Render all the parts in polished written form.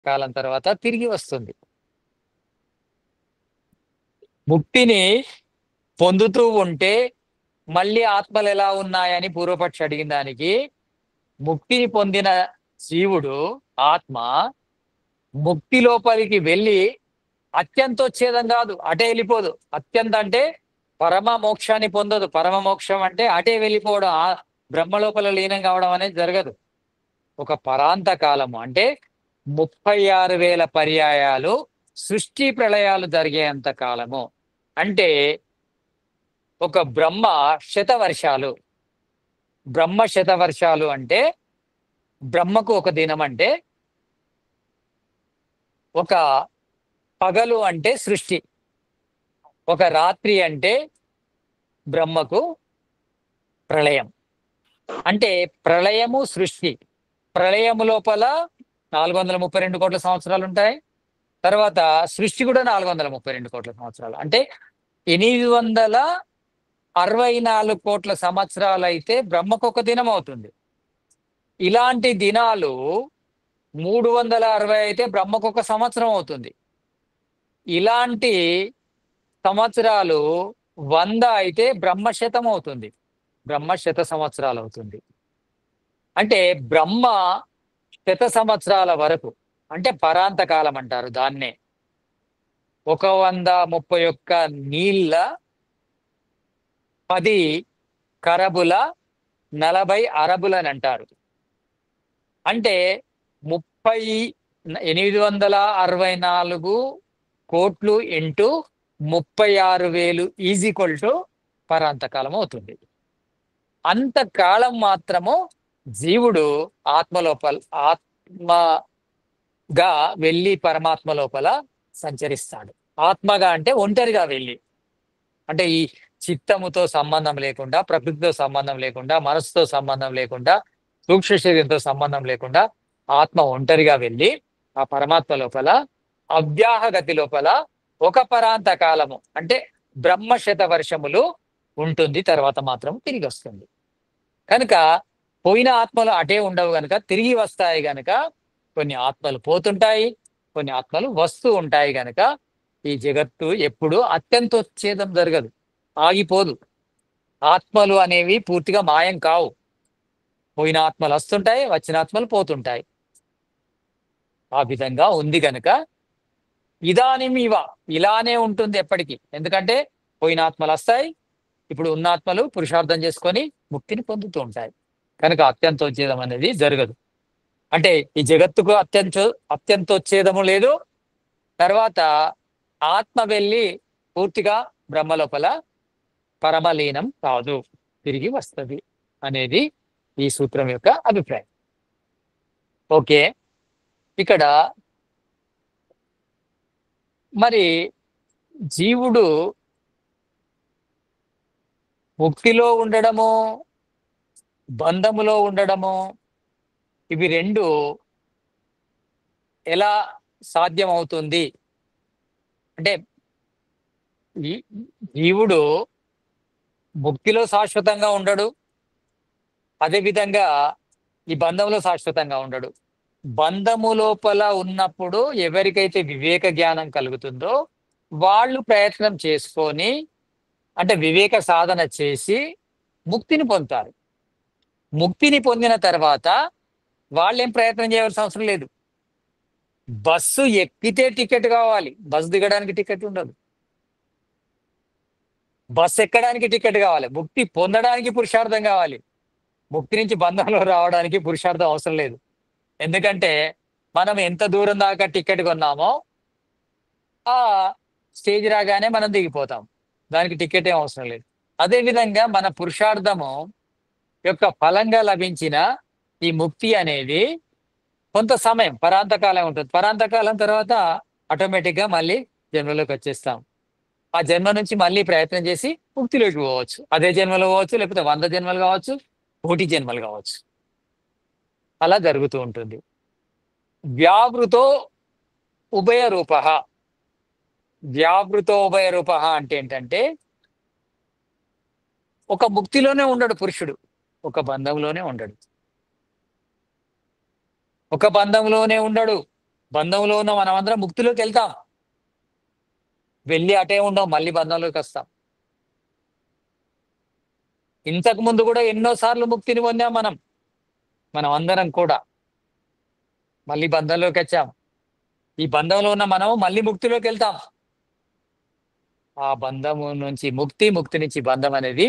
కాలం తర్వాత తిరిగి వస్తుంది. ముక్తిని పొందుతూ ఉంటే మళ్ళీ ఆత్మలు ఎలా ఉన్నాయని పూర్వపక్షి అడిగిన దానికి, ముక్తిని పొందిన జీవుడు ఆత్మ ముక్తి లోపలికి వెళ్ళి అత్యంతోచ్ఛేదం కాదు, అటే వెళ్ళిపోదు. అత్యంత అంటే పరమ మోక్షాన్ని పొందదు. పరమ మోక్షం అంటే అటే వెళ్ళిపోవడం, ఆ బ్రహ్మ లోపల లీనం కావడం అనేది జరగదు. ఒక పరాంత కాలము అంటే 36,000 పర్యాయాలు సృష్టి ప్రళయాలు జరిగేంత కాలము. అంటే ఒక బ్రహ్మ శతవర్షాలు. బ్రహ్మ శతవర్షాలు అంటే బ్రహ్మకు ఒక దినం అంటే ఒక పగలు అంటే సృష్టి, ఒక రాత్రి అంటే బ్రహ్మకు ప్రళయం. అంటే ప్రళయము సృష్టి. ప్రళయము లోపల 432 కోట్ల సంవత్సరాలు ఉంటాయి. తర్వాత సృష్టి కూడా 432 కోట్ల సంవత్సరాలు. అంటే 864 కోట్ల సంవత్సరాలు అయితే బ్రహ్మకు ఒక దినం అవుతుంది. ఇలాంటి దినాలు 360 అయితే బ్రహ్మకు ఒక సంవత్సరం అవుతుంది. ఇలాంటి సంవత్సరాలు 100 అయితే బ్రహ్మశతం అవుతుంది. బ్రహ్మశత సంవత్సరాలు అవుతుంది. అంటే బ్రహ్మ శత సంవత్సరాల వరకు, అంటే పరాంత కాలం అంటారు దాన్నే. 131 నీళ్ళ 10 కరబుల 40 అరబులని అంటారు. అంటే 864 కోట్లు ఇంటూ 36,000 ఈజ్ ఈక్వల్ టు పరాంతకాలం అవుతుంది. అంతకాలం మాత్రము జీవుడు ఆత్మగా వెళ్ళి పరమాత్మ లోపల సంచరిస్తాడు. ఆత్మగా అంటే ఒంటరిగా వెళ్ళి, అంటే ఈ చిత్తముతో సంబంధం లేకుండా, ప్రకృతితో సంబంధం లేకుండా, మనసుతో సంబంధం లేకుండా, సూక్ష్మ శరీరంతో సంబంధం లేకుండా ఆత్మ ఒంటరిగా వెళ్ళి ఆ పరమాత్మ లోపల అవ్యాహగతి లోపల ఒక పరాంత కాలము అంటే బ్రహ్మశత వర్షములు ఉంటుంది. తర్వాత మాత్రం తిరిగి వస్తుంది. కనుక పోయిన ఆత్మలు అటే ఉండవు గనుక తిరిగి వస్తాయి గనుక కొన్ని ఆత్మలు పోతుంటాయి, కొన్ని ఆత్మలు వస్తూ ఉంటాయి గనుక ఈ జగత్తు ఎప్పుడు అత్యంతోచ్ఛేదం జరగదు, ఆగిపోదు. ఆత్మలు అనేవి పూర్తిగా మాయం కావు. పోయిన ఆత్మలు వస్తుంటాయి, వచ్చిన ఆత్మలు పోతుంటాయి. ఆ విధంగా ఉంది గనుక ఇదానిం ఇవ, ఇలానే ఉంటుంది ఎప్పటికీ. ఎందుకంటే పోయిన ఆత్మలు వస్తాయి, ఇప్పుడు ఉన్న ఆత్మలు పురుషార్థం చేసుకొని ముక్తిని పొందుతూ ఉంటాయి. కనుక అత్యంతోచ్ఛేదం అనేది జరగదు. అంటే ఈ జగత్తుకు అత్యంతోచ్ఛేదము లేదు. తర్వాత ఆత్మ వెళ్ళి పూర్తిగా బ్రహ్మ లోపల పరమలీనం కాదు, తిరిగి వస్తుంది అనేది ఈ సూత్రం యొక్క అభిప్రాయం. ఓకే, ఇక్కడ మరి జీవుడు ముక్తిలో ఉండడము, బంధములో ఉండడము, ఇవి రెండు ఎలా సాధ్యం అవుతుంది అంటే, జీవుడు ముక్తిలో శాశ్వతంగా ఉండడు, అదేవిధంగా ఈ బంధంలో శాశ్వతంగా ఉండడు. బంధము లోపల ఉన్నప్పుడు ఎవరికైతే వివేక జ్ఞానం కలుగుతుందో వాళ్ళు ప్రయత్నం చేసుకొని, అంటే వివేక సాధన చేసి ముక్తిని పొందుతారు. ముక్తిని పొందిన తర్వాత వాళ్ళేం ప్రయత్నం చేయవలసిన అవసరం లేదు. బస్సు ఎక్కితే టికెట్ కావాలి, బస్సు దిగడానికి టికెట్ ఉండదు. బస్సు ఎక్కడానికి టికెట్ కావాలి, ముక్తి పొందడానికి పురుషార్థం కావాలి. ముక్తి నుంచి బంధంలో రావడానికి పురుషార్థం అవసరం లేదు. ఎందుకంటే మనం ఎంత దూరం దాకా టికెట్ కొన్నామో ఆ స్టేజ్ రాగానే మనం దిగిపోతాం, దానికి టికెట్ ఏం అవసరం లేదు. అదేవిధంగా మన పురుషార్థము యొక్క ఫలంగా లభించిన ఈ ముక్తి అనేది కొంత సమయం పరాంతకాలం ఉంటుంది. పరాంతకాలం తర్వాత ఆటోమేటిక్గా మళ్ళీ జన్మలోకి వచ్చేస్తాం. ఆ జన్మ నుంచి మళ్ళీ ప్రయత్నం చేసి ముక్తిలోకి పోవచ్చు. అదే జన్మలో పోవచ్చు, లేకపోతే 100 జన్మలు కావచ్చు, 1,000,000 జన్మలు కావచ్చు. అలా జరుగుతూ ఉంటుంది. వ్యావృతో ఉభయ రూప. వ్యావృతో ఉభయ రూప అంటే ఏంటంటే, ఒక ముక్తిలోనే ఉండడు పురుషుడు, ఒక బంధంలోనే ఉండడు. ఒక బంధంలోనే ఉండడు, బంధంలో ఉన్న మనమందరం ముక్తిలోకి వెళ్తాం, వెళ్ళి అటే ఉండం, మళ్ళీ బంధంలోకి వస్తాం. ఇంతకు ముందు కూడా ఎన్నో సార్లు ముక్తిని పొందాం మనం అందరం కూడా. మళ్ళీ బంధంలోకి వచ్చాం. ఈ బంధంలో ఉన్న మనం మళ్ళీ ముక్తిలోకి వెళ్తాం. ఆ బంధము నుంచి ముక్తి, ముక్తి నుంచి బంధం అనేది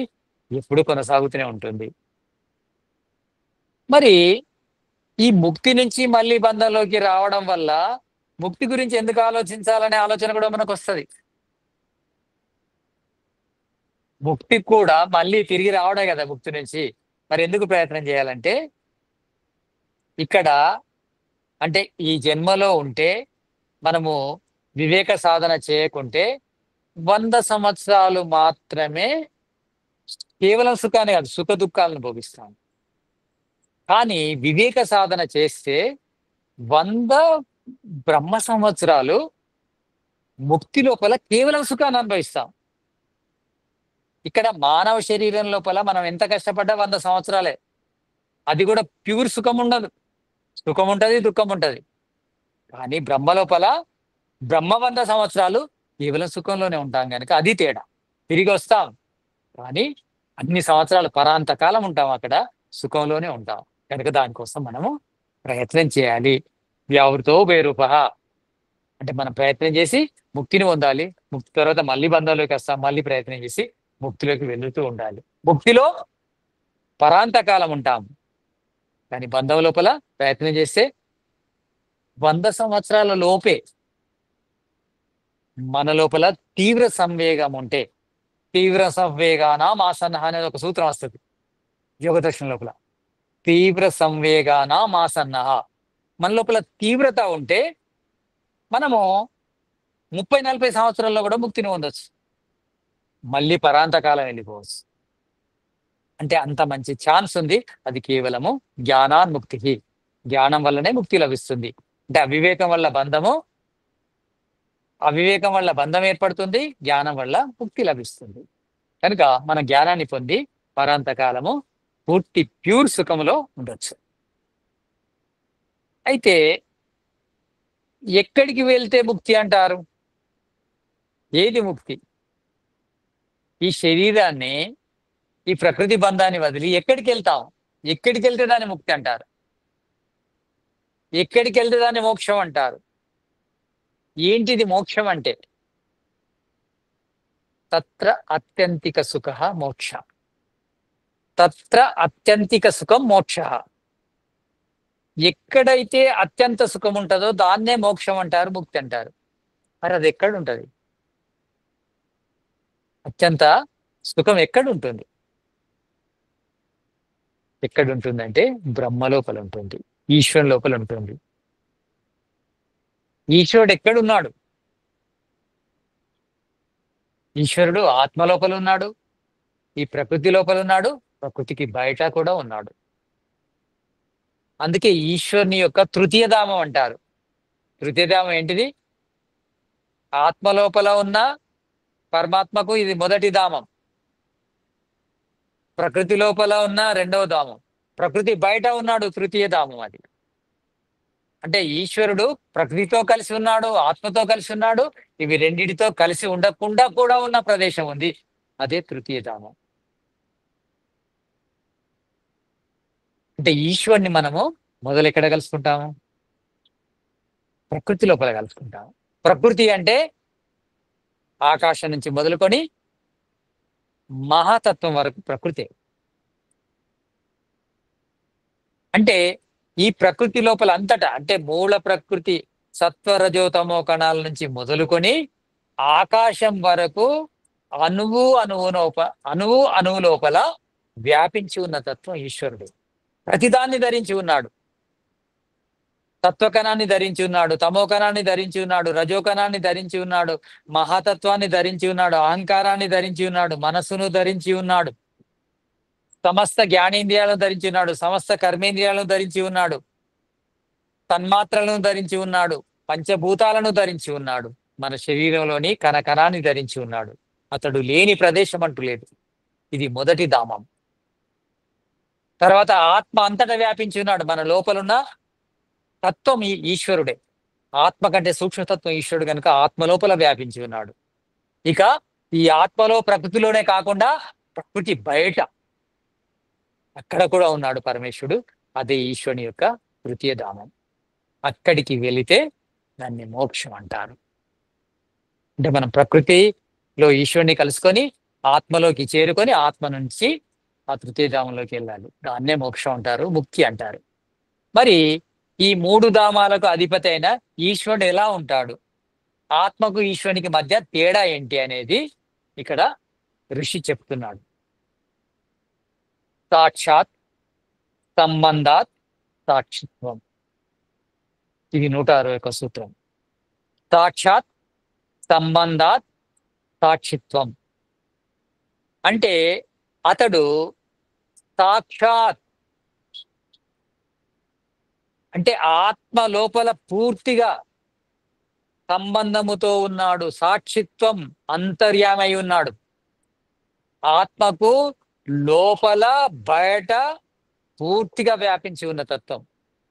ఎప్పుడు కొనసాగుతూనే ఉంటుంది. మరి ఈ ముక్తి నుంచి మళ్ళీ బంధంలోకి రావడం వల్ల ముక్తి గురించి ఎందుకు ఆలోచించాలనే ఆలోచన కూడా మనకు వస్తుంది. ముక్తి కూడా మళ్ళీ తిరిగి రావడే కదా ముక్తి నుంచి. మరి ఎందుకు ప్రయత్నం చేయాలంటే, ఇక్కడ అంటే ఈ జన్మలో ఉంటే మనము వివేక సాధన చేయకుంటే 100 సంవత్సరాలు మాత్రమే కేవలం సుఖాన్ని కాదు, సుఖ దుఃఖాలను భోగిస్తాం. కానీ వివేక సాధన చేస్తే 100 బ్రహ్మ సంవత్సరాలు ముక్తి లోపల కేవలం సుఖాన్ని అనుభవిస్తాం. ఇక్కడ మానవ శరీరం లోపల మనం ఎంత కష్టపడ్డా 100 సంవత్సరాలే. అది కూడా ప్యూర్ సుఖం ఉండదు. సుఖం ఉంటది, దుఃఖం ఉంటది. కానీ బ్రహ్మ లోపల బ్రహ్మ 100 సంవత్సరాలు కేవలం సుఖంలోనే ఉంటాం కనుక అది తేడా. తిరిగి వస్తాం కానీ అన్ని సంవత్సరాలు పరాంత కాలం ఉంటాం అక్కడ, సుఖంలోనే ఉంటాం. కనుక దానికోసం మనము ప్రయత్నం చేయాలి. వ్యావృతో భైరూపః అంటే మనం ప్రయత్నం చేసి ముక్తిని పొందాలి. ముక్తి తర్వాత మళ్ళీ బంధంలోకి వస్తాం, మళ్ళీ ప్రయత్నం చేసి ముక్తిలోకి వెళుతూ ఉండాలి. ముక్తిలో పరాంత కాలం ఉంటాం కానీ బంధం లోపల ప్రయత్నం చేస్తే 100 సంవత్సరాల లోపే మన లోపల తీవ్ర సంవేగం ఉంటే, తీవ్ర సంవేగానాం ఆసన్నః అనేది ఒక సూత్రం వస్తుంది యోగదర్శనం లోపల. తీవ్ర సంవేగానాం ఆసన్నః, మన లోపల తీవ్రత ఉంటే మనము 30-40 సంవత్సరాల్లో కూడా ముక్తిని పొందొచ్చు, మళ్ళీ పరాంతకాలం వెళ్ళిపోవచ్చు. అంటే అంత మంచి ఛాన్స్ ఉంది. అది కేవలము జ్ఞానాన్ముక్తి, జ్ఞానం వల్లనే ముక్తి లభిస్తుంది. అంటే అవివేకం వల్ల బంధము, అవివేకం వల్ల బంధం ఏర్పడుతుంది, జ్ఞానం వల్ల ముక్తి లభిస్తుంది. కనుక మన జ్ఞానాన్ని పొంది పరాంతకాలము పూర్తి ప్యూర్ సుఖములో ఉండొచ్చు. అయితే ఎక్కడికి వెళ్తే ముక్తి అంటారు? ఏది ముక్తి? ఈ శరీరాన్ని, ఈ ప్రకృతి బంధాన్ని వదిలి ఎక్కడికి వెళ్తాం? ఎక్కడికి వెళ్తే దాన్ని ముక్తి అంటారు? ఎక్కడికి వెళ్తే దాన్ని మోక్షం అంటారు? ఏంటిది మోక్షం అంటే? తత్ర అత్యంతిక సుఖ మోక్ష, తత్ర అత్యంతిక సుఖం మోక్ష. ఎక్కడైతే అత్యంత సుఖం ఉంటుందో దాన్నే మోక్షం అంటారు, ముక్తి అంటారు. మరి అది ఎక్కడ ఉంటుంది? అత్యంత సుఖం ఎక్కడ ఉంటుంది? ఎక్కడ ఉంటుందంటే బ్రహ్మ లోపల ఉంటుంది, ఈశ్వరుని లోపల ఉంటుంది. ఈశ్వరుడు ఎక్కడున్నాడు? ఈశ్వరుడు ఆత్మ లోపల ఉన్నాడు, ఈ ప్రకృతి లోపల ఉన్నాడు, ప్రకృతికి బయట కూడా ఉన్నాడు. అందుకే ఈశ్వరుని యొక్క తృతీయ ధామం అంటారు. తృతీయ ధామం ఏంటిది? ఆత్మ లోపల ఉన్న పరమాత్మకు ఇది మొదటి ధామం, ప్రకృతి లోపల ఉన్న రెండవ ధామం, ప్రకృతి బయట ఉన్నాడు తృతీయ ధామం. అది అంటే ఈశ్వరుడు ప్రకృతితో కలిసి ఉన్నాడు, ఆత్మతో కలిసి ఉన్నాడు. ఇవి రెండిటితో కలిసి ఉండకుండా కూడా ఉన్న ప్రదేశం ఉంది, అదే తృతీయ ధామం. అంటే ఈశ్వరుని మనము మొదలు ఎక్కడ కలుసుకుంటాము? ప్రకృతి లోపల కలుసుకుంటాము. ప్రకృతి అంటే ఆకాశం నుంచి మొదలుకొని మహాతత్వం వరకు ప్రకృతే. అంటే ఈ ప్రకృతి లోపల అంతటా, అంటే మూల ప్రకృతి సత్వరజోతమో కణాల నుంచి మొదలుకొని ఆకాశం వరకు అణువు లోపల వ్యాపించి ఉన్న తత్వం ఈశ్వరుడు. ప్రతిదాన్ని ధరించి ఉన్నాడు. తత్వకణాన్ని ధరించి ఉన్నాడు, తమోకణాన్ని ధరించి ఉన్నాడు, రజోకణాన్ని ధరించి ఉన్నాడు, మహాతత్వాన్ని ధరించి ఉన్నాడు, అహంకారాన్ని ధరించి ఉన్నాడు, మనస్సును ధరించి ఉన్నాడు, సమస్త జ్ఞానేంద్రియాలను ధరించి ఉన్నాడు, సమస్త కర్మేంద్రియాలను ధరించి ఉన్నాడు, తన్మాత్రలను ధరించి ఉన్నాడు, పంచభూతాలను ధరించి ఉన్నాడు, మన శరీరంలోని కణకణాన్ని ధరించి ఉన్నాడు. అతడు లేని ప్రదేశం అంటూ లేదు. ఇది మొదటి ధామం. తర్వాత ఆత్మ అంతటా వ్యాపించి ఉన్నాడు. మన లోపలున్న తత్వం ఈశ్వరుడే. ఆత్మ కంటే సూక్ష్మతత్వం ఈశ్వరుడు కనుక ఆత్మ లోపల వ్యాపించి ఉన్నాడు. ఇక ఈ ఆత్మలో ప్రకృతిలోనే కాకుండా ప్రకృతి బయట అక్కడ కూడా ఉన్నాడు పరమేశ్వరుడు. అదే ఈశ్వరుని యొక్క తృతీయ ధామం. అక్కడికి వెళితే దాన్ని మోక్షం అంటారు. అంటే మనం ప్రకృతిలో ఈశ్వరుని కలుసుకొని ఆత్మలోకి చేరుకొని ఆత్మ నుంచి ఆ తృతీయ ధామంలోకి వెళ్ళాలి. దాన్నే మోక్షం అంటారు, ముక్తి అంటారు. మరి ఈ 3 ధామాలకు అధిపతి అయిన ఈశ్వరుడు ఎలా ఉంటాడు, ఆత్మకు ఈశ్వరునికి మధ్య తేడా ఏంటి అనేది ఇక్కడ ఋషి చెప్తున్నాడు. సాక్షాత్ సంబంధాత్ సాక్షిత్వం. ఇది 161 సూత్రం. సాక్షాత్ సంబంధాత్ సాక్షిత్వం అంటే అతడు సాక్షాత్ అంటే ఆత్మ లోపల పూర్తిగా సంబంధముతో ఉన్నాడు. సాక్షిత్వం అంతర్యామై ఉన్నాడు. ఆత్మకు లోపల బయట పూర్తిగా వ్యాపించి ఉన్న తత్వం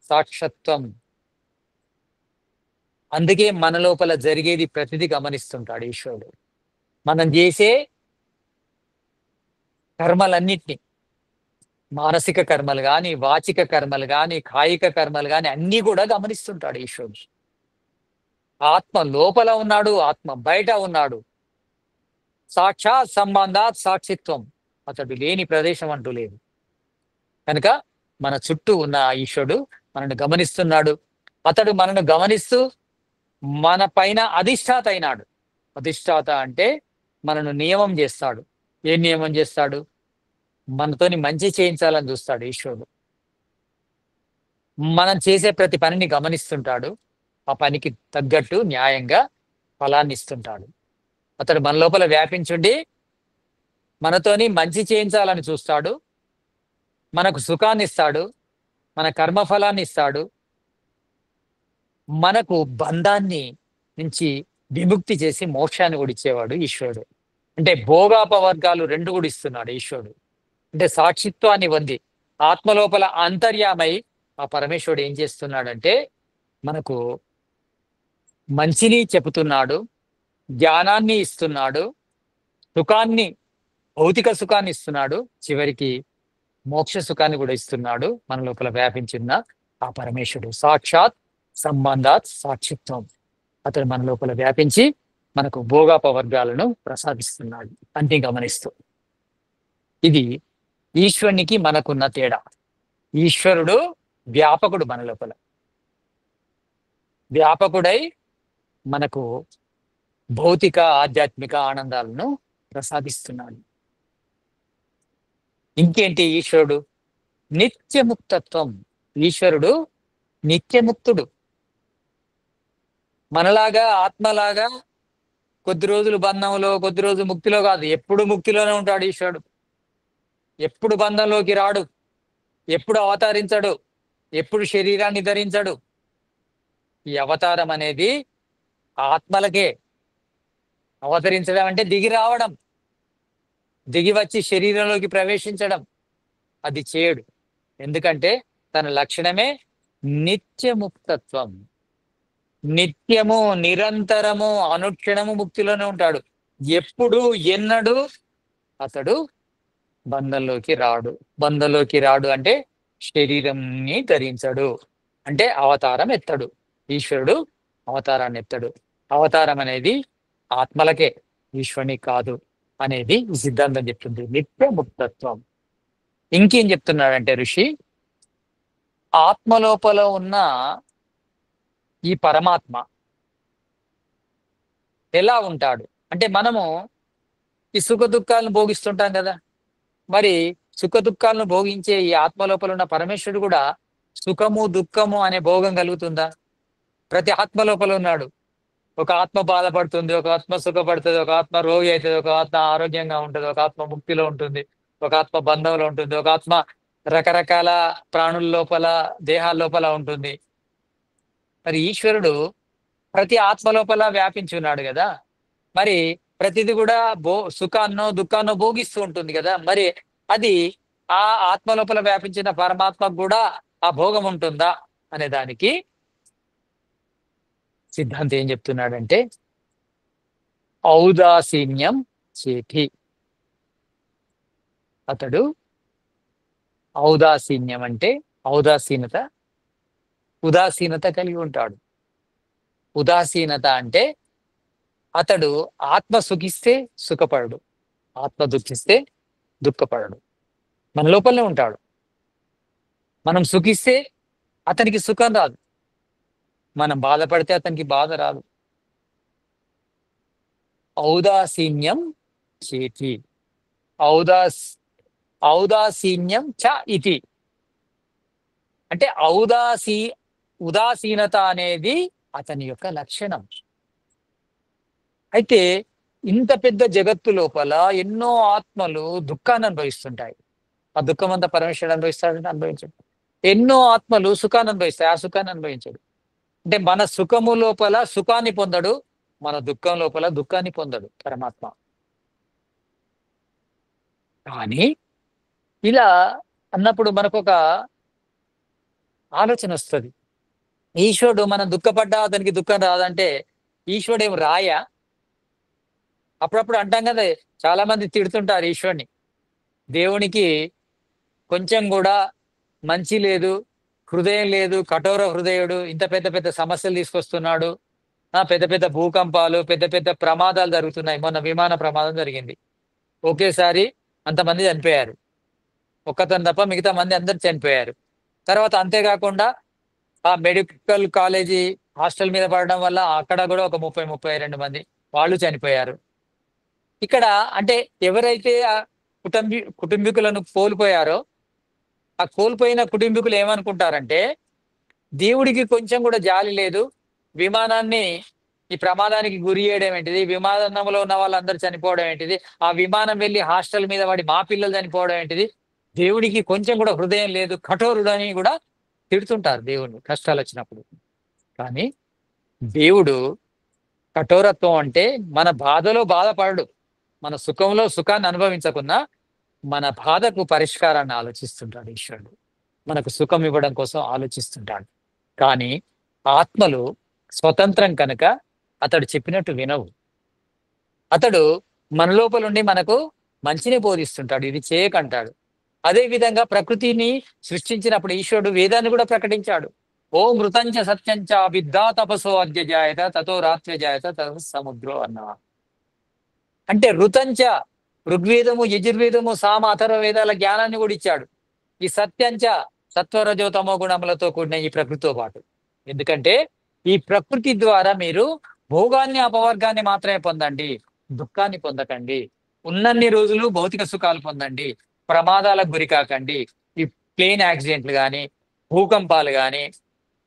సాక్షత్వం. అందుకే మన లోపల జరిగేది ప్రతిదీ గమనిస్తుంటాడు ఈశ్వరుడు. మనం చేసే కర్మలన్నిటినీ, మానసిక కర్మలు కానీ, వాచిక కర్మలు కానీ, కాయిక కర్మలు కానీ అన్నీ కూడా గమనిస్తుంటాడు ఈశ్వరుడు. ఆత్మ లోపల ఉన్నాడు, ఆత్మ బయట ఉన్నాడు. సాక్షాత్ సంబంధాత్ సాక్షిత్వం. అతడు లేని ప్రదేశం అంటూ లేదు. కనుక మన చుట్టూ ఉన్న ఈశ్వరుడు మనను గమనిస్తున్నాడు. అతడు మనను గమనిస్తూ మన పైన అధిష్టాత అయినాడు. అధిష్టాత అంటే మనను నియమం చేస్తాడు. ఏ నియమం చేస్తాడు? మనతోని మంచి చేయించాలని చూస్తాడు ఈశ్వరుడు. మనం చేసే ప్రతి పనిని గమనిస్తుంటాడు. ఆ పనికి తగ్గట్టు న్యాయంగా ఫలాన్ని ఇస్తుంటాడు. అతడు మన లోపల వ్యాపించుండి మనతోని మంచి చేయించాలని చూస్తాడు. మనకు సుఖాన్ని ఇస్తాడు, మన కర్మఫలాన్ని ఇస్తాడు, మనకు బంధాన్ని నుంచి విముక్తి చేసి మోక్షాన్ని కూడా ఇచ్చేవాడు ఈశ్వరుడు. అంటే భోగాపవర్గాలు 2 కూడా ఇస్తున్నాడు ఈశ్వరుడు. అంటే సాక్షిత్వాన్ని పొంది ఆత్మలోపల అంతర్యామై ఆ పరమేశ్వరుడు ఏం చేస్తున్నాడంటే మనకు మంచిని చెబుతున్నాడు, జ్ఞానాన్ని ఇస్తున్నాడు, సుఖాన్ని, భౌతిక సుఖాన్ని ఇస్తున్నాడు, చివరికి మోక్ష సుఖాన్ని కూడా ఇస్తున్నాడు. మన లోపల వ్యాపించిన ఆ పరమేశ్వరుడు సాక్షాత్ సంబంధాత్ సాక్షిత్వం. అతడు మన లోపల వ్యాపించి మనకు భోగాపవర్గాలను ప్రసాదిస్తున్నాడు అన్ని గమనిస్తూ. ఇది ఈశ్వరునికి మనకున్న తేడా. ఈశ్వరుడు వ్యాపకుడు, మన లోపల వ్యాపకుడై మనకు భౌతిక ఆధ్యాత్మిక ఆనందాలను ప్రసాదిస్తున్నాడు. ఇంకేంటి ఈశ్వరుడు? నిత్యముక్తత్వం. ఈశ్వరుడు నిత్యముక్తుడు. మనలాగా ఆత్మలాగా కొద్ది రోజులు బంధంలో, కొద్ది రోజులు ముక్తిలో కాదు, ఎప్పుడు ముక్తిలోనే ఉంటాడు ఈశ్వరుడు. ఎప్పుడు బంధంలోకి రాడు, ఎప్పుడు అవతరించడు, ఎప్పుడు శరీరాన్ని ధరించడు. ఈ అవతారం అనేది ఆత్మలకే. అవతరించడం అంటే దిగి రావడం, దిగి వచ్చి శరీరంలోకి ప్రవేశించడం. అది చేయడు. ఎందుకంటే తన లక్షణమే నిత్యముక్తత్వం. నిత్యము, నిరంతరము, అనుక్షణము ముక్తిలోనే ఉంటాడు. ఎప్పుడు ఎన్నడూ అతడు బంధంలోకి రాడు. బంధంలోకి రాడు అంటే శరీరంని ధరించడు, అంటే అవతారం ఎత్తడు. ఈశ్వరుడు అవతారాన్ని ఎత్తడు. అవతారం అనేది ఆత్మలకే, ఈశ్వరుని కాదు అనేది ఈ సిద్ధాంతం చెప్తుంది. నిత్య ముక్తత్వం. ఇంకేం చెప్తున్నాడంటే ఋషి, ఆత్మలోపల ఉన్న ఈ పరమాత్మ ఎలా ఉంటాడు అంటే, మనము ఈ సుఖ దుఃఖాలను భోగిస్తుంటాం కదా. మరి సుఖ దుఃఖాలను భోగించే ఈ ఆత్మ లోపల ఉన్న పరమేశ్వరుడు కూడా సుఖము దుఃఖము అనే భోగం కలుగుతుందా? ప్రతి ఆత్మ లోపల ఉన్నాడు. ఒక ఆత్మ బాధపడుతుంది, ఒక ఆత్మ సుఖపడుతుంది, ఒక ఆత్మ రోగి అవుతుంది, ఒక ఆత్మ ఆరోగ్యంగా ఉంటుంది, ఒక ఆత్మ ముక్తిలో ఉంటుంది, ఒక ఆత్మ బంధంలో ఉంటుంది, ఒక ఆత్మ రకరకాల ప్రాణుల లోపల, దేహాల లోపల ఉంటుంది. మరి ఈశ్వరుడు ప్రతి ఆత్మ లోపల వ్యాపించి ఉన్నాడు కదా. మరి ప్రతిది కూడా సుఖాన్నో దుఃఖాన్నో భోగిస్తూ ఉంటుంది కదా. మరి అది ఆ ఆత్మ లోపల వ్యాపించిన పరమాత్మకు కూడా ఆ భోగం ఉంటుందా అనే దానికి సిద్ధాంతం ఏం చెప్తున్నాడంటే ఔదాసీన్యం చేతి. అతడు ఔదాసీన్యం అంటే ఔదాసీనత, ఉదాసీనత కలిగి ఉంటాడు. ఉదాసీనత అంటే అతడు ఆత్మ సుఖిస్తే సుఖపడడు, ఆత్మ దుఃఖిస్తే దుఃఖపడడు. మన లోపలనే ఉంటాడు. మనం సుఖిస్తే అతనికి సుఖం రాదు, మనం బాధపడితే అతనికి బాధ రాదు. ఔదాసీన్యం చేతి. ఔదాస్ ఔదాసీన్యం చ ఇతి అంటే ఉదాసీనత అనేది అతని యొక్క లక్షణం. అయితే ఇంత పెద్ద జగత్తు లోపల ఎన్నో ఆత్మలు దుఃఖాన్ని అనుభవిస్తుంటాయి. ఆ దుఃఖం అంతా పరమేశ్వరుడు అనుభవిస్తాడని అనుభవించడు. ఎన్నో ఆత్మలు సుఖాన్ని అనుభవిస్తాయి, ఆ సుఖాన్ని అనుభవించడు. అంటే మన సుఖము లోపల సుఖాన్ని పొందడు, మన దుఃఖం లోపల దుఃఖాన్ని పొందడు పరమాత్మ. కానీ ఇలా అన్నప్పుడు మనకు ఒక ఆలోచన వస్తుంది. ఈశ్వరుడు మనం దుఃఖపడ్డా అతనికి దుఃఖం రాదంటే ఈశ్వరుడు ఏం రాయా? అప్పుడప్పుడు అంటాం కదా, చాలా మంది తిడుతుంటారు ఈశ్వరుని. దేవునికి కొంచెం కూడా మంచి లేదు, హృదయం లేదు, కఠోర హృదయుడు, ఇంత పెద్ద పెద్ద సమస్యలు తీసుకొస్తున్నాడు, పెద్ద పెద్ద భూకంపాలు, పెద్ద పెద్ద ప్రమాదాలు జరుగుతున్నాయి. మొన్న విమాన ప్రమాదం జరిగింది, ఒకేసారి అంతమంది చనిపోయారు. ఒక్కతను తప్ప మిగతా మంది అందరు చనిపోయారు. తర్వాత అంతేకాకుండా ఆ మెడికల్ కాలేజీ హాస్టల్ మీద పడడం వల్ల అక్కడ కూడా ఒక 30-32 మంది వాళ్ళు చనిపోయారు. ఇక్కడ అంటే ఎవరైతే ఆ కుటుంబీకులను కోల్పోయారో ఆ కోల్పోయిన కుటుంబీకులు ఏమనుకుంటారంటే దేవుడికి కొంచెం కూడా జాలి లేదు, విమానాన్ని ఈ ప్రమాదానికి గురి చేయడం ఏంటిది, విమానంలో ఉన్న వాళ్ళందరూ చనిపోవడం ఏంటిది, ఆ విమానం వెళ్ళి హాస్టల్ మీద పడి మా పిల్లలు చనిపోవడం ఏంటిది, దేవుడికి కొంచెం కూడా హృదయం లేదు, కఠోరుడని కూడా తిడుతుంటారు దేవుడిని కష్టాలు వచ్చినప్పుడు. కానీ దేవుడు కఠోరత్వం అంటే మన బాధలో బాధపడడు, మన సుఖంలో సుఖాన్ని అనుభవించకున్నా మన బాధకు పరిష్కారాన్ని ఆలోచిస్తుంటాడు ఈశ్వరుడు. మనకు సుఖం ఇవ్వడం కోసం ఆలోచిస్తుంటాడు. కానీ ఆత్మలు స్వతంత్రం కనుక అతడు చెప్పినట్టు వినవు. అతడు మన లోపల ఉండి మనకు మంచిని బోధిస్తుంటాడు, ఇది చేయకంటాడు. అదే విధంగా ప్రకృతిని సృష్టించినప్పుడు ఈశ్వరుడు వేదాన్ని కూడా ప్రకటించాడు. ఓ మృతంచ సత్యంచ విద్దా తపసో అద్య జాయత తతో రాత్రి జాయత తత సముద్రో అన్నా. అంటే ఋతంచ ఋగ్వేదము, యజుర్వేదము, సామ, అథర్వ వేదాల జ్ఞానాన్ని కూడా ఇచ్చాడు. ఈ సత్యంచ సత్వరజోతమో గుణములతో కూడిన ఈ ప్రకృతితో పాటు. ఎందుకంటే ఈ ప్రకృతి ద్వారా మీరు భోగాన్ని అపవర్గాన్ని మాత్రమే పొందండి, దుఃఖాన్ని పొందకండి. ఉన్నన్ని రోజులు భౌతిక సుఖాలు పొందండి, ప్రమాదాలకు గురి కాకండి. ఈ ప్లేన్ యాక్సిడెంట్లు కానీ, భూకంపాలు కానీ,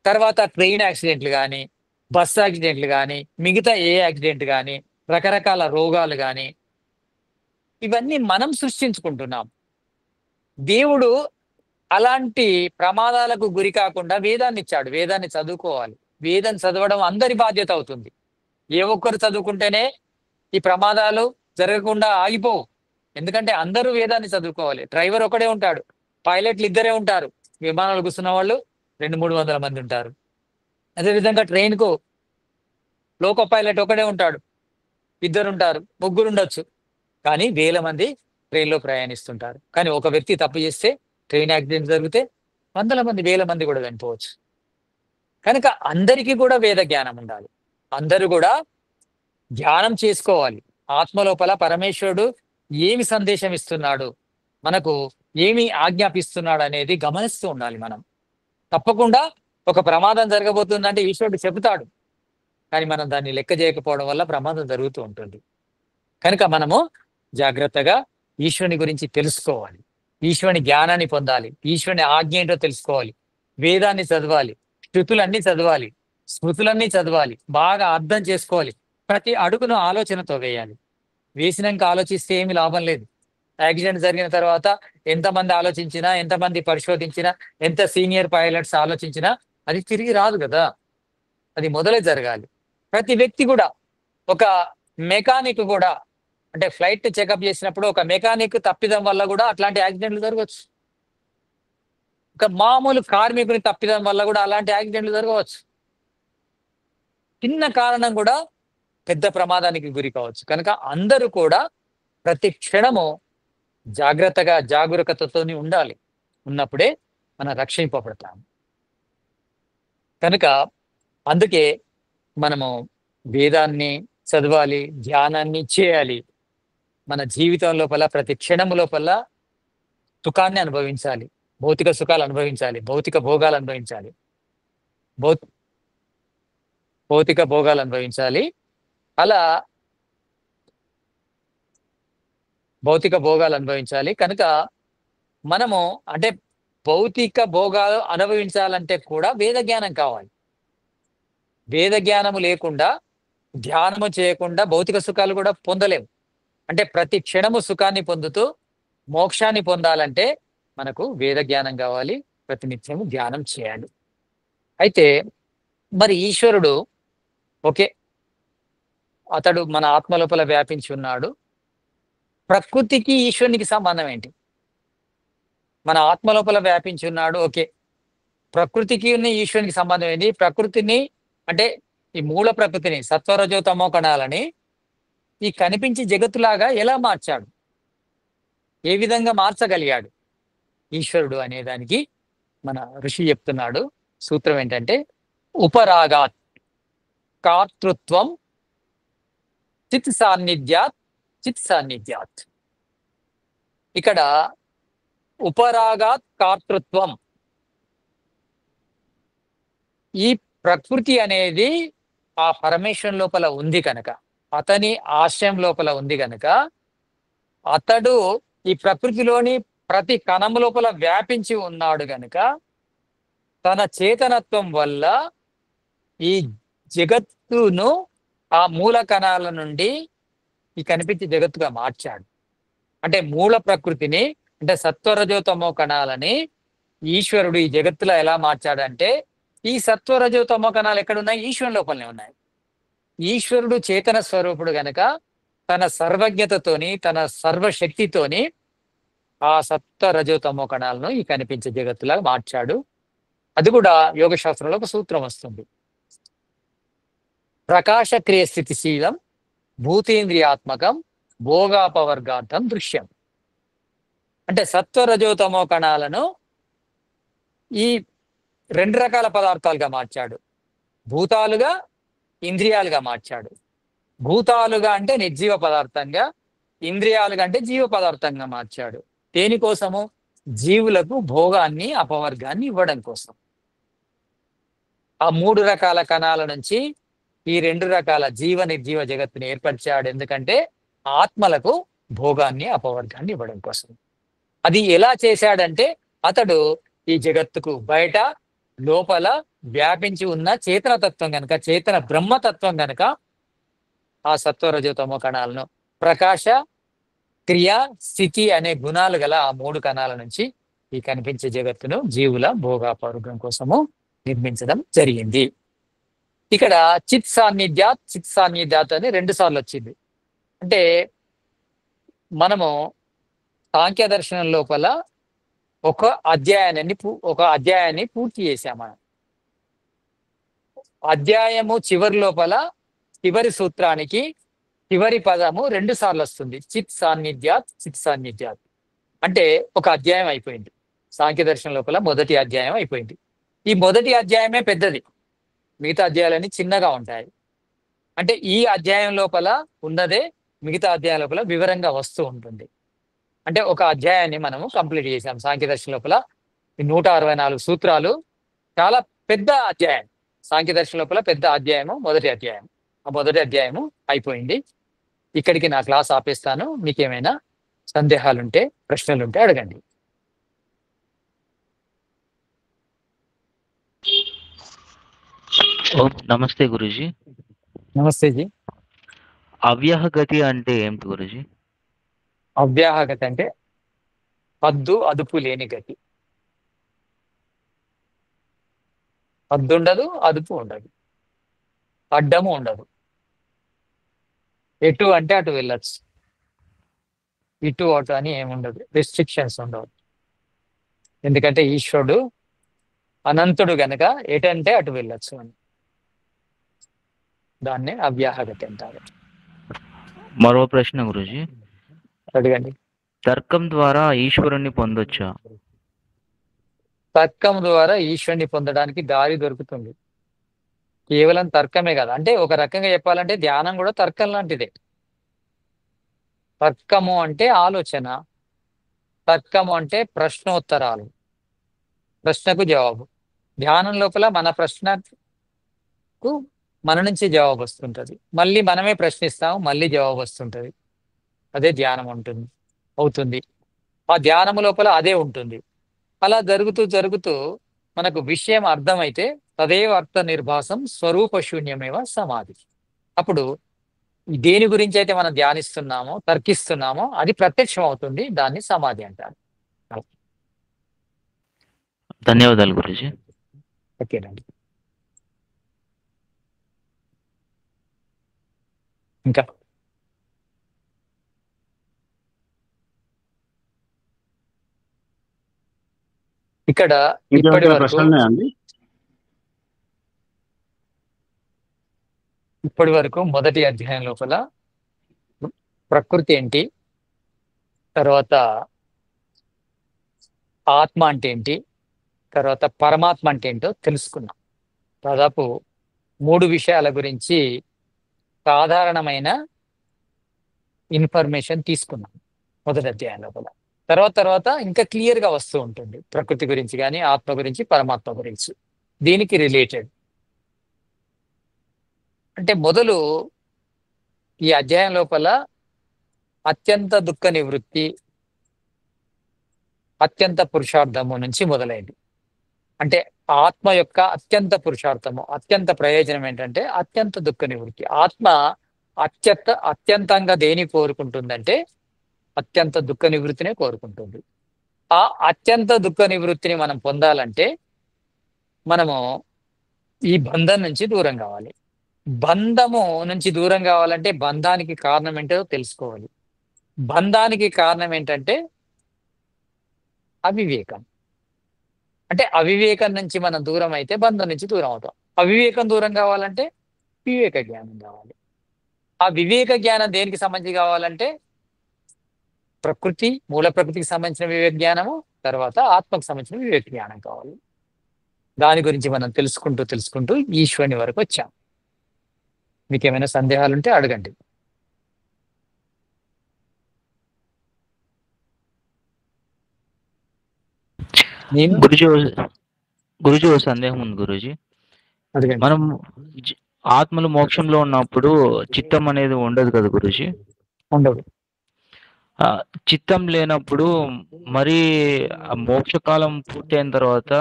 తర్వాత ట్రైన్ యాక్సిడెంట్లు కానీ, బస్ యాక్సిడెంట్లు కానీ, మిగతా ఏ యాక్సిడెంట్ కానీ, రకరకాల రోగాలు కానీ, ఇవన్నీ మనం సృష్టించుకుంటున్నాం. దేవుడు అలాంటి ప్రమాదాలకు గురి కాకుండా వేదాన్ని ఇచ్చాడు. వేదాన్ని చదువుకోవాలి. వేదం చదవడం అందరి బాధ్యత అవుతుంది. ఏ ఒక్కరు చదువుకుంటేనే ఈ ప్రమాదాలు జరగకుండా ఆగిపోవు. ఎందుకంటే అందరూ వేదాన్ని చదువుకోవాలి. డ్రైవర్ ఒకడే ఉంటాడు, పైలట్లు ఇద్దరే ఉంటారు, విమానాలు కూర్చున్న వాళ్ళు 200-300 మంది ఉంటారు. అదేవిధంగా ట్రైన్కు లోకో పైలట్ ఒకడే ఉంటాడు, ఇద్దరు ఉంటారు, ముగ్గురు ఉండొచ్చు. కానీ వేల మంది ట్రైన్లో ప్రయాణిస్తుంటారు. కానీ ఒక వ్యక్తి తప్పు చేస్తే ట్రైన్ యాక్సిడెంట్ జరిగితే 100 మంది, 1000 మంది కూడా చనిపోవచ్చు. కనుక అందరికీ కూడా వేద జ్ఞానం ఉండాలి. అందరూ కూడా ధ్యానం చేసుకోవాలి. ఆత్మ లోపల పరమేశ్వరుడు ఏమి సందేశం ఇస్తున్నాడు, మనకు ఏమి ఆజ్ఞాపిస్తున్నాడు అనేది గమనిస్తూ ఉండాలి మనం. తప్పకుండా ఒక ప్రమాదం జరగబోతుందంటే ఈశ్వరుడు చెబుతాడు, కానీ మనం దాన్ని లెక్క చేయకపోవడం వల్ల ప్రమాదం జరుగుతూ ఉంటుంది. కనుక మనము జాగ్రత్తగా ఈశ్వరుని గురించి తెలుసుకోవాలి, ఈశ్వరుని జ్ఞానాన్ని పొందాలి, ఈశ్వరుని ఆజ్ఞ ఏంటో తెలుసుకోవాలి, వేదాన్ని చదవాలి, శృతులన్నీ చదవాలి, స్మృతులన్నీ చదవాలి, బాగా అర్థం చేసుకోవాలి. ప్రతి అడుగును ఆలోచనతో వేయాలి. వేసినాక ఆలోచిస్తే ఏమి లాభం లేదు. యాక్సిడెంట్ జరిగిన తర్వాత ఎంతమంది ఆలోచించినా, ఎంతమంది పరిశోధించినా, ఎంత సీనియర్ పైలట్స్ ఆలోచించినా అది తిరిగి రాదు కదా, అది మొదలే జరగాలి. ప్రతి వ్యక్తి కూడా, ఒక మెకానిక్ కూడా, అంటే ఫ్లైట్ చెకప్ చేసినప్పుడు ఒక మెకానిక్ తప్పిదం వల్ల కూడా అట్లాంటి యాక్సిడెంట్లు జరగవచ్చు. ఒక మామూలు కార్మికుని తప్పిదం వల్ల కూడా అలాంటి యాక్సిడెంట్లు జరగవచ్చు. చిన్న కారణం కూడా పెద్ద ప్రమాదానికి గురి కావచ్చు. కనుక అందరూ కూడా ప్రతి క్షణము జాగరూకతతోని ఉండాలి. ఉన్నప్పుడే మనం రక్షింపబడతాం. కనుక అందుకే మనము వేదాన్ని చదవాలి, ధ్యానాన్ని చేయాలి. మన జీవితం లోపల ప్రతి క్షణము లోపల సుఖాన్ని అనుభవించాలి, భౌతిక సుఖాలు అనుభవించాలి, భౌతిక భోగాలు అనుభవించాలి, భౌతిక భోగాలు అనుభవించాలి. అలా భౌతిక భోగాలు అనుభవించాలి. కనుక మనము అంటే భౌతిక భోగాలు అనుభవించాలంటే కూడా వేద జ్ఞానం కావాలి. వేద జ్ఞానము లేకుండా, ధ్యానము చేయకుండా భౌతిక సుఖాలు కూడా పొందలేము. అంటే ప్రతి క్షణము సుఖాన్ని పొందుతూ మోక్షాన్ని పొందాలంటే మనకు వేద జ్ఞానం కావాలి, ప్రతినిత్యము ధ్యానం చేయాలి. అయితే మరి ఈశ్వరుడు ఓకే, అతడు మన ఆత్మ లోపల వ్యాపించి ఉన్నాడు. ప్రకృతికి ఈశ్వరునికి సంబంధం ఏంటి? మన ఆత్మ లోపల వ్యాపించి ఉన్నాడు, ఓకే. ప్రకృతికి ఉన్న ఈశ్వరునికి సంబంధం ఏంటి? ప్రకృతిని అంటే ఈ మూల ప్రకృతిని, సత్వరజో తమో కణాలని ఈ కనిపించే జగత్తులాగా ఎలా మార్చాడు? ఏ విధంగా మార్చగలిగాడు ఈశ్వరుడు అనేదానికి మన ఋషి చెప్తున్నాడు. సూత్రం ఏంటంటే, ఉపరాగాత్ కర్తృత్వం చిత్ సాన్నిధ్యాత్ చిత్ సాన్నిధ్యాత్. ఇక్కడ ఉపరాగాత్ కర్తృత్వం, ఈ ప్రకృతి అనేది ఆ పరమేశ్వరం లోపల ఉంది కనుక, అతని ఆశ్రయం లోపల ఉంది కనుక, అతడు ఈ ప్రకృతిలోని ప్రతి కణము లోపల వ్యాపించి ఉన్నాడు గనుక తన చేతనత్వం వల్ల ఈ జగత్తును ఆ మూల కణాల నుండి ఈ కనిపించే జగత్తుగా మార్చాడు. అంటే మూల ప్రకృతిని, అంటే సత్వరజోతమో కణాలని ఈశ్వరుడు ఈ జగత్తులో ఎలా మార్చాడంటే, ఈ సత్వరజోతమో కణాలు ఎక్కడున్నాయి? ఈశ్వరుని లోపలనే ఉన్నాయి. ఈశ్వరుడు చేతన స్వరూపుడు గనక తన సర్వజ్ఞతతోని, తన సర్వశక్తితోని ఆ సత్వ రజోతమో కణాలను ఈ కనిపించే జగత్తులాగా మార్చాడు. అది కూడా యోగ శాస్త్రంలో ఒక సూత్రం వస్తుంది. ప్రకాశ క్రియ స్థితిశీలం భూతేంద్రియాత్మకం భోగాపవర్గార్థం దృశ్యం. అంటే సత్వ రజోతమో కణాలను ఈ రెండు రకాల పదార్థాలుగా మార్చాడు. భూతాలుగా, ఇంద్రియాలుగా మార్చాడు. భూతాలుగా అంటే నిర్జీవ పదార్థంగా, ఇంద్రియాలుగా అంటే జీవ పదార్థంగా మార్చాడు. దేనికోసము? జీవులకు భోగాన్ని, అపవర్గాన్ని ఇవ్వడం కోసం. ఆ మూడు రకాల కణాల నుంచి ఈ రెండు రకాల జీవ నిర్జీవ జగత్తుని ఏర్పరిచాడు. ఎందుకంటే ఆత్మలకు భోగాన్ని, అపవర్గాన్ని ఇవ్వడం కోసం. అది ఎలా చేశాడంటే, అతడు ఈ జగత్తుకు బయట లోపల వ్యాపించి ఉన్న చేతనతత్వం గనక, చేతన బ్రహ్మతత్వం గనక ఆ సత్వరజోతమో కణాలను ప్రకాశ, క్రియ, స్థితి అనే గుణాలు గల ఆ మూడు కణాల నుంచి ఈ కనిపించే జగత్తును జీవుల భోగాపవర్గం కోసము నిర్మించడం జరిగింది. ఇక్కడ చిత్ సాన్నిధ్యాత్ అని 2 సార్లు వచ్చింది. అంటే మనము సాంఖ్య దర్శనం లోపల ఒక అధ్యాయాన్ని పూర్తి చేశాం. మనం అధ్యాయము చివరి లోపల చివరి సూత్రానికి చివరి పదము 2 సార్లు వస్తుంది. చిత్ సాన్నిధ్యాత్. అంటే ఒక అధ్యాయం అయిపోయింది. సాంఖ్య దర్శనం లోపల మొదటి అధ్యాయం అయిపోయింది. ఈ మొదటి అధ్యాయమే పెద్దది, మిగతా అధ్యాయాలన్నీ చిన్నగా ఉంటాయి. అంటే ఈ అధ్యాయం లోపల ఉన్నదే మిగతా అధ్యాయం లోపల వివరంగా వస్తూ ఉంటుంది. అంటే ఒక అధ్యాయాన్ని మనము కంప్లీట్ చేసాం. సాంఖ్య దర్శనం లోపల ఈ 164 సూత్రాలు చాలా పెద్ద అధ్యాయం. సాంఖ్య దర్శనం లోపల పెద్ద అధ్యాయము మొదటి అధ్యాయం. ఆ మొదటి అధ్యాయము అయిపోయింది. ఇక్కడికి నా క్లాస్ ఆపేస్తాను. మీకేమైనా సందేహాలుంటే, ప్రశ్నలుంటే అడగండి. ఓం నమస్తే గురూజీ. నమస్తే జీ. అవ్యాహగతి అంటే ఏమిటి గురూజీ? అవ్యాహగతి అంటే హద్దు అదుపు లేని గతి. హద్దు ఉండదు, అదుపు ఉండదు, అడ్డము ఉండదు. ఎటు అంటే అటు వెళ్ళచ్చు, ఇటు అటు అని ఏముండదు, రెస్ట్రిక్షన్స్ ఉండవు. ఎందుకంటే ఈశ్వరుడు అనంతుడు గనక ఎటంటే అటు వెళ్ళచ్చు అని. దాన్నే అవ్యాహగతి అంటారు. మరో ప్రశ్న గురుజీ. అడగండి. తర్కం ద్వారా ఈశ్వరుణ్ణి పొందొచ్చా? తర్కం ద్వారా ఈశ్వరుని పొందడానికి దారి దొరుకుతుంది. కేవలం తర్కమే కాదు, అంటే ఒక రకంగా చెప్పాలంటే ధ్యానం కూడా తర్కం లాంటిదే. తర్కము అంటే ఆలోచన, తర్కము అంటే ప్రశ్నోత్తరాలు, ప్రశ్నకు జవాబు. ధ్యానం లోపల మన ప్రశ్నకు మన నుంచి జవాబు వస్తుంటది, మళ్ళీ మనమే ప్రశ్నిస్తాము, మళ్ళీ జవాబు వస్తుంటది. అదే ధ్యానం అవుతుంది. ఆ ధ్యానము లోపల అదే ఉంటుంది. అలా జరుగుతూ జరుగుతూ మనకు విషయం అర్థమైతే తదేవ అర్థ నిర్భాసం స్వరూప శూన్యమేవ సమాధి. అప్పుడు దేని గురించి అయితే మనం ధ్యానిస్తున్నామో, తర్కిస్తున్నామో అది ప్రత్యక్షం అవుతుంది. దాన్ని సమాధి అంటారు. ధన్యవాదాలు గురుజీ. ఓకేనండి. ఇంకా ఇక్కడ ఇప్పటి వరకు ప్రశ్నలే అండి. ఇప్పటి వరకు మొదటి అధ్యాయం లోపల ప్రకృతి ఏంటి, తర్వాత ఆత్మ అంటే ఏంటి, తర్వాత పరమాత్మ అంటే ఏంటో తెలుసుకున్నాం. దాదాపు 3 విషయాల గురించి సాధారణమైన ఇన్ఫర్మేషన్ తీసుకున్నాం మొదటి అధ్యాయం లోపల. తర్వాత ఇంకా క్లియర్ గా వస్తూ ఉంటుంది ప్రకృతి గురించి కానీ, ఆత్మ గురించి, పరమాత్మ గురించి. దీనికి రిలేటెడ్ అంటే మొదలు ఈ అధ్యాయం లోపల అత్యంత దుఃఖ నివృత్తి, అత్యంత పురుషార్థము నుంచి మొదలైంది. అంటే ఆత్మ యొక్క అత్యంత పురుషార్థము, అత్యంత ప్రయోజనం ఏంటంటే అత్యంత దుఃఖ నివృత్తి. ఆత్మ అత్యంతంగా దేని కోరుకుంటుందంటే అత్యంత దుఃఖ నివృత్తినే కోరుకుంటుంది. ఆ అత్యంత దుఃఖ నివృత్తిని మనం పొందాలంటే మనము ఈ బంధం నుంచి దూరం కావాలి. బంధము నుంచి దూరం కావాలంటే బంధానికి కారణం ఏంటో తెలుసుకోవాలి. బంధానికి కారణం ఏంటంటే అవివేకం. అంటే అవివేకం నుంచి మనం దూరం అయితే బంధం నుంచి దూరం అవుతాం. అవివేకం దూరం కావాలంటే వివేక జ్ఞానం కావాలి. ఆ వివేక జ్ఞానం దేనికి సంబంధించి కావాలంటే మూల ప్రకృతికి సంబంధించిన వివేక జ్ఞానము, తర్వాత ఆత్మకు సంబంధించిన వివేక జ్ఞానం కావాలి. దాని గురించి మనం తెలుసుకుంటూ ఈశ్వరుని వరకు వచ్చాం. మీకు ఏమైనా సందేహాలు ఉంటే అడగండి. నేను గురుజీ ఓ సందేహం ఉంది గురుజీ. అడగండి. మనం ఆత్మలు మోక్షంలో ఉన్నప్పుడు చిత్తం అనేది ఉండదు కదా గురుజీ? ఉండదు. చిత్తం లేనప్పుడు మరి మోక్షకాలం పూర్తయిన తర్వాత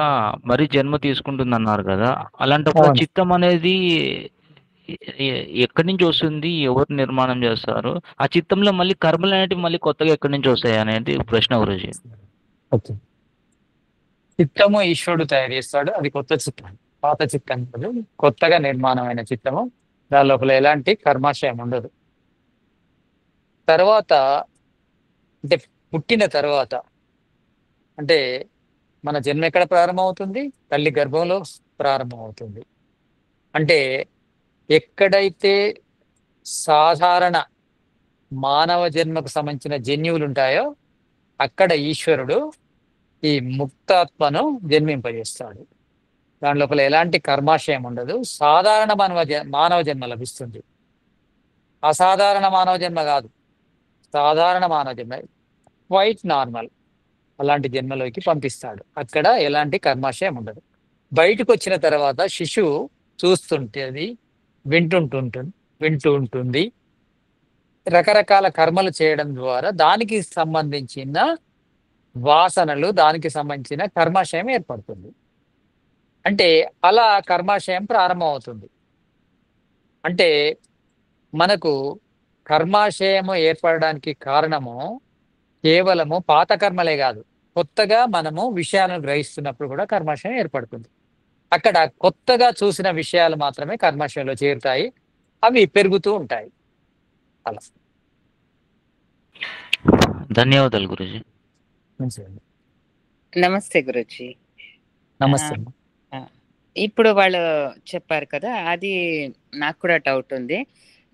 మరి జన్మ తీసుకుంటుంది అన్నారు కదా. అలాంటప్పుడు చిత్తం అనేది ఎక్కడి నుంచి వస్తుంది, ఎవరు నిర్మాణం చేస్తారు? ఆ చిత్తంలో మళ్ళీ కర్మలు అనేటివి మళ్ళీ కొత్తగా ఎక్కడి నుంచి వస్తాయి అనేది ప్రశ్న గురుజీ. ఓకే. చిత్తము ఈశ్వరుడు తయారు చేస్తాడు. అది కొత్త చిత్తం, పాత చిత్తం కాదు, కొత్తగా నిర్మాణమైన చిత్తము. దాని లోపల ఎలాంటి కర్మాశయం ఉండదు. తర్వాత అంటే పుట్టిన తర్వాత అంటే మన జన్మ ఎక్కడ ప్రారంభమవుతుంది? తల్లి గర్భంలో ప్రారంభమవుతుంది. అంటే ఎక్కడైతే సాధారణ మానవ జన్మకు సంబంధించిన జన్యువులు ఉంటాయో అక్కడ ఈశ్వరుడు ఈ ముక్తాత్మను జన్మింపజేస్తాడు. దాని లోపల ఎలాంటి కర్మాశయం ఉండదు. సాధారణ మానవ జన్మ లభిస్తుంది. అసాధారణ మానవ జన్మ కాదు, సాధారణ మానవ జన్మ, క్వైట్ నార్మల్. అలాంటి జన్మలోకి పంపిస్తాడు. అక్కడ ఎలాంటి కర్మాశయం ఉండదు. బయటకు వచ్చిన తర్వాత శిశువు చూస్తుంటేది, వింటూ ఉంటుంది. రకరకాల కర్మలు చేయడం ద్వారా దానికి సంబంధించిన వాసనలు, దానికి సంబంధించిన కర్మాశయం ఏర్పడుతుంది. అంటే అలా కర్మాశయం ప్రారంభం అవుతుంది. అంటే మనకు కర్మాశయము ఏర్పడడానికి కారణము కేవలము పాత కర్మలే కాదు, కొత్తగా మనము విషయాలను గ్రహిస్తున్నప్పుడు కూడా కర్మాశయం ఏర్పడుతుంది. అక్కడ కొత్తగా చూసిన విషయాలు మాత్రమే కర్మాశయంలో చేరుతాయి, అవి పెరుగుతూ ఉంటాయి. అలా. ధన్యవాదాలు గురుజీ. నమస్తే గురుజీ. నమస్తే. ఇప్పుడు వాళ్ళు చెప్పారు కదా, అది నాకు కూడా డౌట్ ఉంది.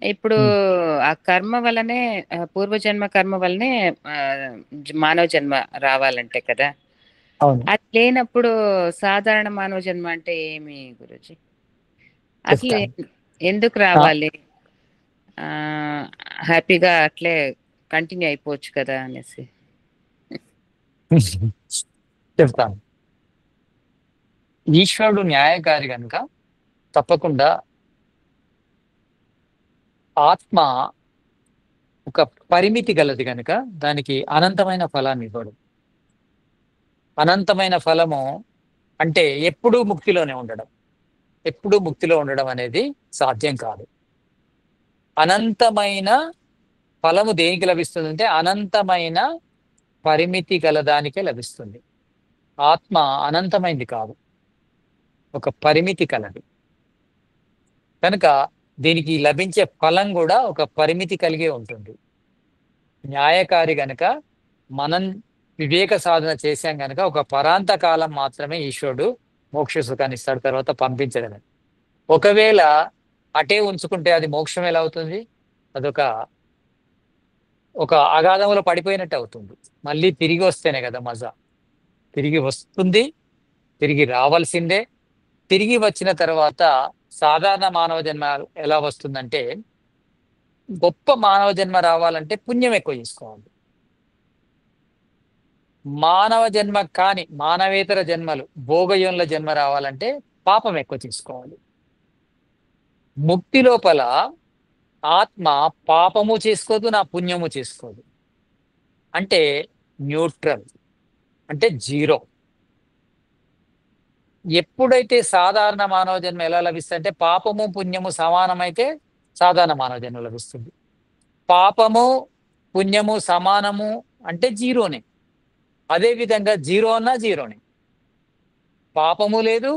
ఇప్పుడు ఉమ్, ఆ కర్మ వల్లనే, పూర్వజన్మ కర్మ వల్లనే మానవ జన్మ రావాలంటే కదా. అవును, అది లేనప్పుడు సాధారణ మానవ జన్మ అంటే ఏమి గురుజీ? అసలు చెప్తాను. ఎందుకు ఆ, రావాలి? ఆ హ్యాపీగా అట్లే కంటిన్యూ అయిపోవచ్చు కదా అనేసి. చెప్తాను. ఈశ్వరుడు న్యాయకారి కనుక తప్పకుండా ఆత్మ ఒక పరిమితి గలది కనుక దానికి అనంతమైన ఫలాన్ని ఇవ్వడు. అనంతమైన ఫలము అంటే ఎప్పుడూ ముక్తిలోనే ఉండడం. ఎప్పుడూ ముక్తిలో ఉండడం అనేది సాధ్యం కాదు. అనంతమైన ఫలము దేనికి లభిస్తుందంటే అనంతమైన పరిమితి గల దానికే లభిస్తుంది. ఆత్మ అనంతమైంది కాదు, ఒక పరిమితి కలది కనుక దీనికి లభించే ఫలం కూడా ఒక పరిమితి కలిగే ఉంటుంది. న్యాయకారి గనుక మనం వివేక సాధన చేశాం గనుక ఒక పరాంత కాలం మాత్రమే ఈశ్వరుడు మోక్ష సుఖాన్ని ఇస్తాడు, తర్వాత పంపించడమే. ఒకవేళ అటే ఉంచుకుంటే అది మోక్షం ఎలా అవుతుంది? అదొక ఒక అగాధంలో పడిపోయినట్టు అవుతుంది. మళ్ళీ తిరిగి వస్తేనే కదా మజా. తిరిగి వస్తుంది, తిరిగి రావాల్సిందే. తిరిగి వచ్చిన తర్వాత సాధారణ మానవ జన్మ ఎలా వస్తుందంటే, గొప్ప మానవ జన్మ రావాలంటే పుణ్యం ఎక్కువ చేసుకోవాలి. మానవ జన్మ కాని మానవేతర జన్మలు, భోగయోనుల జన్మ రావాలంటే పాపం ఎక్కువ చేసుకోవాలి. ముక్తి లోపల ఆత్మ పాపము చేసుకోదు, నా పుణ్యము చేసుకోదు. అంటే న్యూట్రల్, అంటే జీరో. ఎప్పుడైతే సాధారణ మానవ జన్మ ఎలా లభిస్తుంది అంటే పాపము పుణ్యము సమానమైతే సాధారణ మానవ జన్మ లభిస్తుంది. పాపము పుణ్యము సమానము అంటే జీరోనే. అదే విధంగా జీరో అన్నా జీరోనే. పాపము లేదు,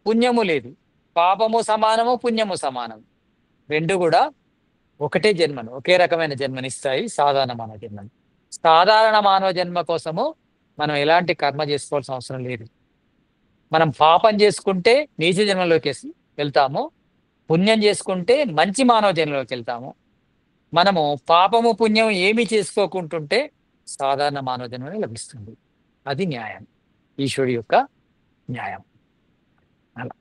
పుణ్యము లేదు. పాపము సమానము, పుణ్యము సమానం. రెండు కూడా ఒకటే జన్మను, ఒకే రకమైన జన్మనిస్తాయి, సాధారణ మానవ జన్మని. సాధారణ మానవ జన్మ కోసము మనం ఎలాంటి కర్మ చేసుకోవాల్సిన అవసరం లేదు. మనం పాపం చేసుకుంటే నీచ జన్మలోకి వెళ్తాము, పుణ్యం చేసుకుంటే మంచి మానవ జన్మలోకి వెళ్తాము. మనము పాపము పుణ్యం ఏమి చేసుకోకుంటుంటే సాధారణ మానవ జన్మనే లభిస్తుంది. అది న్యాయం, ఈశ్వరుడి యొక్క న్యాయం. అలా